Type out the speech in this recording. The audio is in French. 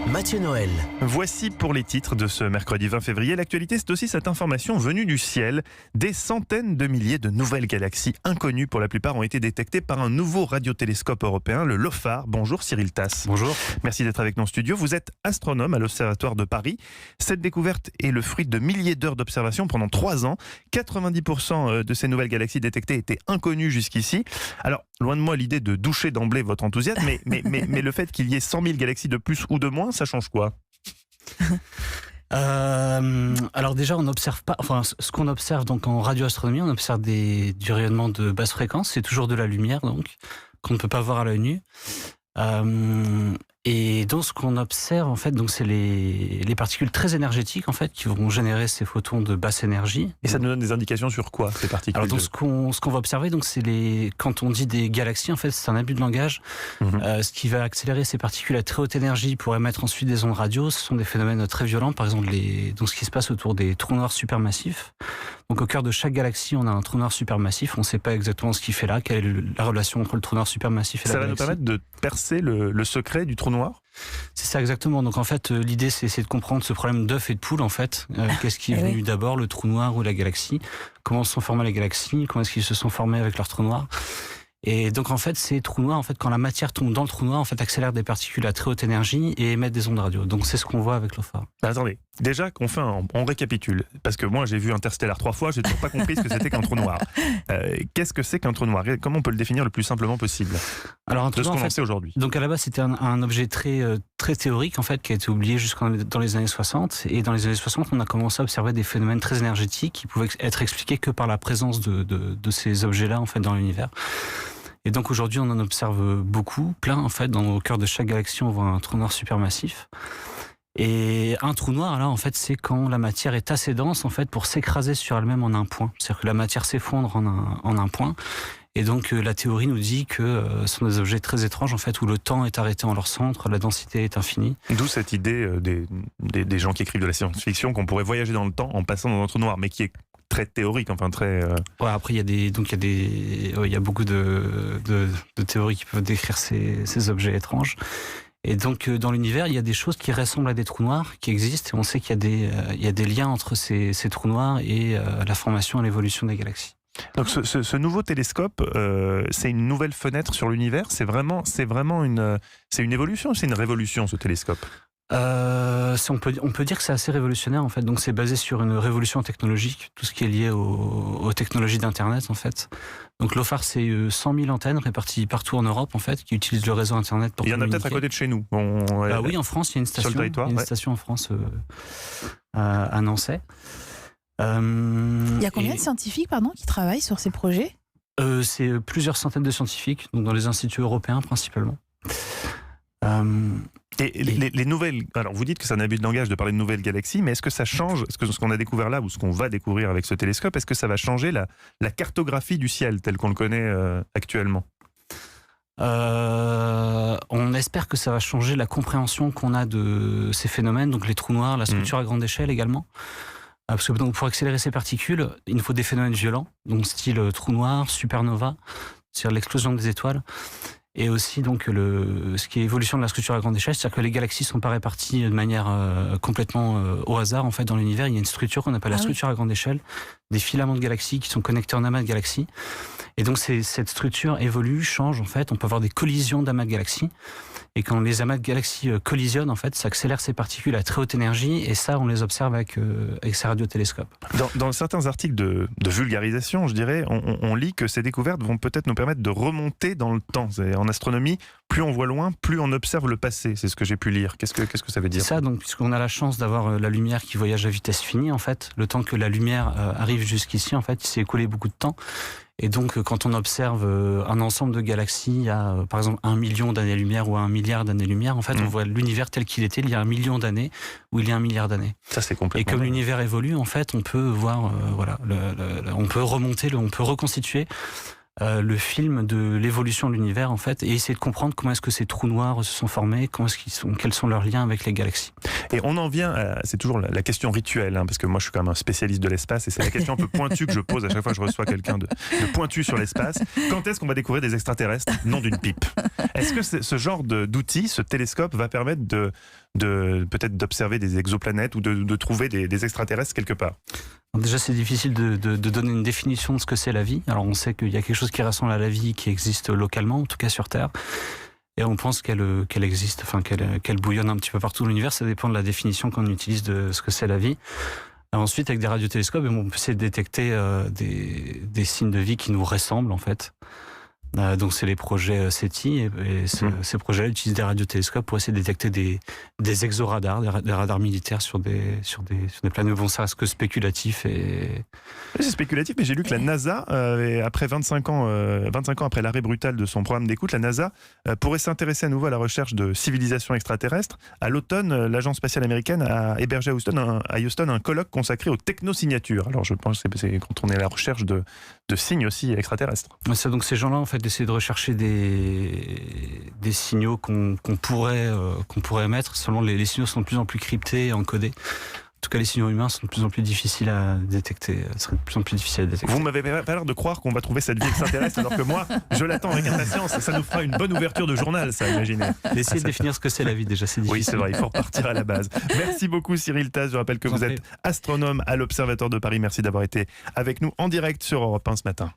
Mathieu Noël. Voici pour les titres de ce mercredi 20 février. L'actualité, c'est aussi cette information venue du ciel. Des centaines de milliers de nouvelles galaxies inconnues pour la plupart ont été détectées par un nouveau radiotélescope européen, le LOFAR. Bonjour Cyril Tass. Bonjour. Merci d'être avec nous en studio. Vous êtes astronome à l'Observatoire de Paris. Cette découverte est le fruit de milliers d'heures d'observation pendant 3 ans. 90% de ces nouvelles galaxies détectées étaient inconnues jusqu'ici. Alors, loin de moi l'idée de doucher d'emblée votre enthousiasme, mais le fait qu'il y ait 100 000 galaxies de plus ou de moins, ça change quoi ? Alors déjà, on n'observe pas. Enfin, ce qu'on observe donc en radioastronomie, on observe du rayonnement de basse fréquence. C'est toujours de la lumière, donc qu'on ne peut pas voir à l'œil nu. Et donc, ce qu'on observe, en fait, donc c'est les particules très énergétiques, en fait, qui vont générer ces photons de basse énergie. Et ça nous donne des indications sur quoi, ces particules ? Alors, donc, ce qu'on va observer, donc, c'est quand on dit des galaxies, en fait, c'est un abus de langage. Ce qui va accélérer ces particules à très haute énergie pour émettre ensuite des ondes radio. Ce sont des phénomènes très violents. Par exemple, donc, ce qui se passe autour des trous noirs supermassifs. Donc, au cœur de chaque galaxie, on a un trou noir supermassif. On ne sait pas exactement ce qu'il fait là, quelle est la relation entre le trou noir supermassif et la galaxie. Ça va nous permettre de percer le secret du trou noir ? C'est ça exactement. Donc en fait, l'idée c'est de comprendre ce problème d'œuf et de poule en fait. Qu'est-ce qui est venu d'abord, le trou noir ou la galaxie ? Comment se sont formées les galaxies ? Comment est-ce qu'ils se sont formés avec leur trou noir ? Et donc en fait, ces trous noirs, en fait, quand la matière tombe dans le trou noir, en fait, accélère des particules à très haute énergie et émettent des ondes radio. Donc c'est ce qu'on voit avec l'OFAR. Attendez, déjà qu'on fait on récapitule, parce que moi j'ai vu Interstellar 3 fois, j'ai toujours pas compris ce que c'était qu'un trou noir. Qu'est-ce que c'est qu'un trou noir ? Comment on peut le définir le plus simplement possible ? Alors un trou noir, de ce qu'on en sait aujourd'hui. Donc à la base, c'était un objet très théorique en fait, qui a été oublié dans les années 60. Et dans les années 60, on a commencé à observer des phénomènes très énergétiques qui pouvaient être expliqués que par la présence de ces objets-là en fait dans l'univers. Et donc aujourd'hui, on en observe beaucoup, plein en fait. Au cœur de chaque galaxie, on voit un trou noir supermassif. Et un trou noir, là, en fait, c'est quand la matière est assez dense en fait pour s'écraser sur elle-même en un point. C'est-à-dire que la matière s'effondre en un point. Et donc la théorie nous dit que ce sont des objets très étranges en fait, où le temps est arrêté en leur centre, la densité est infinie. D'où cette idée des gens qui écrivent de la science-fiction qu'on pourrait voyager dans le temps en passant dans un trou noir, mais qui est très théorique, enfin très. Ouais, après il y a beaucoup de théories qui peuvent décrire ces objets étranges. Et donc dans l'univers, il y a des choses qui ressemblent à des trous noirs qui existent, et on sait qu'il y a des liens entre ces trous noirs et la formation et l'évolution des galaxies. Donc ce nouveau télescope, c'est une nouvelle fenêtre sur l'univers. C'est vraiment une évolution, c'est une révolution, ce télescope. On peut dire que c'est assez révolutionnaire en fait. Donc c'est basé sur une révolution technologique, tout ce qui est lié aux technologies d'internet en fait. Donc l'OFAR, c'est 100 000 antennes réparties partout en Europe en fait, qui utilisent le réseau internet pour communiquer. Il y en a peut-être à côté de chez nous. Oui, en France, il y a une station. Sur le territoire, il y a une station en France à Nancy. Il y a combien de scientifiques qui travaillent sur ces projets ? C'est plusieurs centaines de scientifiques, donc dans les instituts européens principalement. Et les nouvelles. Alors, vous dites que c'est un abus de langage de parler de nouvelles galaxies, mais est-ce que ça change, est-ce que ce qu'on a découvert là ou ce qu'on va découvrir avec ce télescope, est-ce que ça va changer la cartographie du ciel tel qu'on le connaît actuellement ? On espère que ça va changer la compréhension qu'on a de ces phénomènes, donc les trous noirs, la structure à grande échelle également. Parce que donc, pour accélérer ces particules, il nous faut des phénomènes violents, donc style trou noir, supernova, c'est-à-dire l'explosion des étoiles. Et aussi donc ce qui est évolution de la structure à grande échelle, c'est-à-dire que les galaxies ne sont pas réparties de manière complètement au hasard en fait dans l'univers. Il y a une structure qu'on appelle la structure à grande échelle, des filaments de galaxies qui sont connectés en amas de galaxies. Et donc cette structure évolue, change en fait. On peut avoir des collisions d'amas de galaxies. Et quand les amas de galaxies collisionnent, en fait, ça accélère ces particules à très haute énergie. Et ça, on les observe avec ces radiotélescopes. Dans certains articles de vulgarisation, je dirais, on lit que ces découvertes vont peut-être nous permettre de remonter dans le temps. En astronomie, plus on voit loin, plus on observe le passé. C'est ce que j'ai pu lire. Qu'est-ce que ça veut dire ? C'est ça, donc, puisqu'on a la chance d'avoir la lumière qui voyage à vitesse finie, en fait. Le temps que la lumière arrive jusqu'ici, en fait, il s'est écoulé beaucoup de temps. Et donc, quand on observe un ensemble de galaxies à, par exemple, 1 million d'années-lumière ou 1 milliard d'années-lumière, en fait, on voit l'univers tel qu'il était il y a 1 million d'années ou il y a 1 milliard d'années. Ça, c'est complètement. Et comme l'univers évolue, en fait, on peut voir, on peut remonter, on peut reconstituer le film de l'évolution de l'univers en fait, et essayer de comprendre comment est-ce que ces trous noirs se sont formés, quels sont leurs liens avec les galaxies. Et on en vient, c'est toujours la question rituelle, hein, parce que moi je suis quand même un spécialiste de l'espace et c'est la question un peu pointue que je pose à chaque fois que je reçois quelqu'un de pointu sur l'espace. Quand est-ce qu'on va découvrir des extraterrestres? Non d'une pipe. Est-ce que ce genre d'outil, ce télescope, va permettre peut-être d'observer des exoplanètes ou de trouver des extraterrestres quelque part? Déjà, c'est difficile de donner une définition de ce que c'est la vie. Alors, on sait qu'il y a quelque chose qui ressemble à la vie qui existe localement, en tout cas sur Terre. Et on pense qu'elle existe, enfin qu'elle bouillonne un petit peu partout dans l'univers. Ça dépend de la définition qu'on utilise de ce que c'est la vie. Ensuite, avec des radiotélescopes, on peut essayer de détecter des signes de vie qui nous ressemblent, en fait. Donc c'est les projets SETI et ces projets utilisent des radiotélescopes pour essayer de détecter des exoradars, des radars militaires sur des planètes. Bon, ça reste que spéculatif et... C'est spéculatif, mais j'ai lu que la NASA, après 25 ans après l'arrêt brutal de son programme d'écoute, la NASA pourrait s'intéresser à nouveau à la recherche de civilisations extraterrestres. À l'automne, l'agence spatiale américaine a hébergé à Houston un colloque consacré aux technosignatures. Alors je pense que c'est quand on est à la recherche de signes aussi extraterrestres. Donc ces gens-là, en fait, d'essayer de rechercher des signaux qu'on pourrait émettre. Selon les signaux sont de plus en plus cryptés et encodés. En tout cas, les signaux humains sont de plus en plus difficiles à détecter. Seraient de plus en plus difficiles à détecter. Vous m'avez pas l'air de croire qu'on va trouver cette vie extraterrestre, alors que moi, je l'attends avec impatience. Ça nous fera une bonne ouverture de journal, ça, imaginez. Essayez de définir ce que c'est la vie, déjà, c'est difficile. Oui, c'est vrai, il faut repartir à la base. Merci beaucoup, Cyril Taz. Je rappelle que vous êtes astronome à l'Observatoire de Paris. Merci d'avoir été avec nous en direct sur Europe 1 ce matin.